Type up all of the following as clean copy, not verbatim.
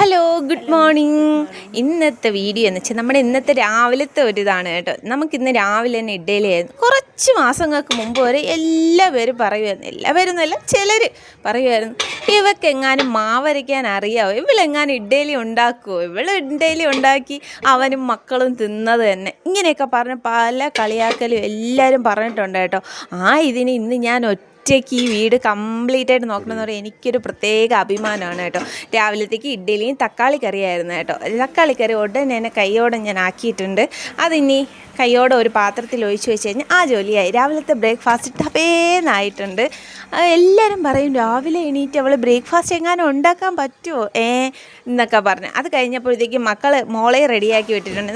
Hello good morning. ഇന്നത്തെ video എന്ന് വെച്ചാൽ നമ്മുടെ ഇന്നത്തെ രാവിലത്തെ ഒരിതാണ് കേട്ടോ. നമുക്കിന്ന് രാവിലെ തന്നെ ഇഡ്ഡലിയായിരുന്നു. കുറച്ച് മാസങ്ങൾക്ക് മുമ്പ് വരെ എല്ലാവരും പറയുമായിരുന്നു, എല്ലാവരും എന്നല്ല ചിലർ പറയുമായിരുന്നു, ഇവക്കെങ്ങാനും മാവരയ്ക്കാൻ അറിയാമോ, ഇവളെങ്ങാനും ഇഡ്ഡലി ഉണ്ടാക്കുമോ, ഇഡ്ഡലി ഉണ്ടാക്കി അവനും മക്കളും തിന്നത് തന്നെ, ഇങ്ങനെയൊക്കെ പറഞ്ഞ് പല കളിയാക്കലും എല്ലാവരും പറഞ്ഞിട്ടുണ്ട് കേട്ടോ. ഇതിന് ഇന്ന് ഞാൻ ഒറ്റയ്ക്ക് ഈ വീട് കംപ്ലീറ്റ് ആയിട്ട് നോക്കണമെന്ന് പറയുമ്പോൾ എനിക്കൊരു പ്രത്യേക അഭിമാനമാണ് കേട്ടോ. രാവിലത്തേക്ക് ഇഡ്ഡലിയും തക്കാളി കറിയായിരുന്നു കേട്ടോ. തക്കാളി കറി ഉടനെ തന്നെ കൈയോടെ ഞാൻ ആക്കിയിട്ടുണ്ട്. അതിനി കൈയോടെ ഒരു പാത്രത്തിൽ ഒഴിച്ച് വെച്ച് കഴിഞ്ഞാൽ ആ ജോലിയായി. രാവിലത്തെ ബ്രേക്ക്ഫാസ്റ്റ് ടപേന്നായിട്ടുണ്ട്. എല്ലാവരും പറയും രാവിലെ എണീറ്റ് അവൾ ബ്രേക്ക്ഫാസ്റ്റ് എങ്ങാനും ഉണ്ടാക്കാൻ പറ്റുമോ എന്നൊക്കെ പറഞ്ഞ്. അത് കഴിഞ്ഞപ്പോഴത്തേക്കും മോളെ റെഡിയാക്കി വിട്ടിട്ടുണ്ട്.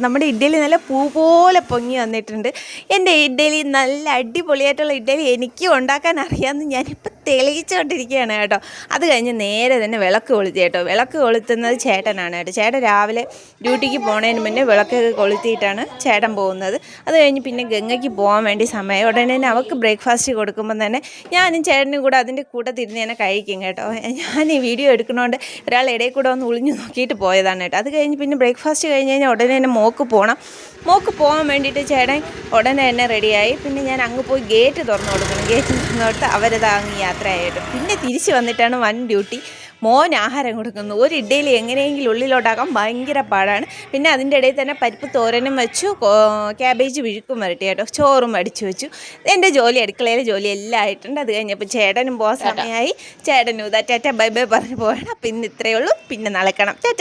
നമ്മുടെ ഇഡ്ഡലി നല്ല പൂ പോലെ പൊങ്ങി വന്നിട്ടുണ്ട്. എൻ്റെ ഇഡ്ഡലി നല്ല അടിപൊളിയായിട്ടുള്ള ഇഡ്ഡലി എനിക്കും ഉണ്ടാക്കാൻ അറിയാമെന്ന് ഞാനിപ്പോൾ തെളിയിച്ചുകൊണ്ടിരിക്കുകയാണ് കേട്ടോ. അത് കഴിഞ്ഞ് നേരെ തന്നെ വിളക്ക് കൊളുത്തി കേട്ടോ. വിളക്ക് കൊളുത്തുന്നത് ചേട്ടനാണ് കേട്ടോ. ചേട്ടൻ രാവിലെ ഡ്യൂട്ടിക്ക് പോണതിന് മുന്നേ വിളക്കൊക്കെ കൊളുത്തിയിട്ടാണ് ചേട്ടൻ പോകുന്നത്. അത് കഴിഞ്ഞ് പിന്നെ ഗംഗയ്ക്ക് പോകാൻ വേണ്ടി സമയം ഉടനെ തന്നെ അവൾക്ക് ബ്രേക്ക്ഫാസ്റ്റ് കൊടുക്കുമ്പം തന്നെ ഞാനും ചേട്ടനും കൂടെ അതിൻ്റെ കൂട്ടത്തിരുന്ന് തന്നെ കഴിക്കും കേട്ടോ. ഞാൻ ഈ വീഡിയോ എടുക്കണോണ്ട് ഒരാൾ ഇടയിൽ കൂടെ ഒന്ന് ഒളിഞ്ഞു നോക്കിയിട്ട് പോയതാണ് കേട്ടോ. അത് കഴിഞ്ഞ് പിന്നെ ബ്രേക്ക്ഫാസ്റ്റ് കഴിഞ്ഞ് കഴിഞ്ഞാൽ ഉടനെ തന്നെ മോക്ക് പോകാൻ വേണ്ടിയിട്ട് ചേട്ടൻ ഉടനെ തന്നെ റെഡിയായി. പിന്നെ ഞാൻ അങ്ങ് പോയി ഗേറ്റ് തുറന്നു കൊടുക്കണം. ഗേറ്റ് തുറന്നു കൊടുത്ത് അവരത് അങ്ങ് യാത്രയായിട്ട് പിന്നെ തിരിച്ച് വന്നിട്ടാണ് വൺ ഡ്യൂട്ടി. മോൻ ആഹാരം കൊടുക്കുന്നു. ഒരു ഇഡ്ഡലി എങ്ങനെയെങ്കിലും ഉള്ളിലോട്ടാക്കാൻ ഭയങ്കര പാടാണ്. പിന്നെ അതിൻ്റെ ഇടയിൽ തന്നെ പരിപ്പ് തോരനും വെച്ചു, ക്യാബേജ് വിഴുക്കും വരട്ടി കേട്ടോ, ചോറും അടിച്ചു വെച്ചു. എൻ്റെ അടുക്കളയിലെ ജോലി എല്ലാം ആയിട്ടുണ്ട്. അത് കഴിഞ്ഞപ്പോൾ ചേട്ടനും പോകാൻ സമയമായി. ചേട്ടനും ടാറ്റ ബൈ ബൈ പറഞ്ഞ് പോകണം. അപ്പം ഇന്ന് ഇത്രയേ ഉള്ളൂ. പിന്നെ നാളെ കാണാം. ടാറ്റ.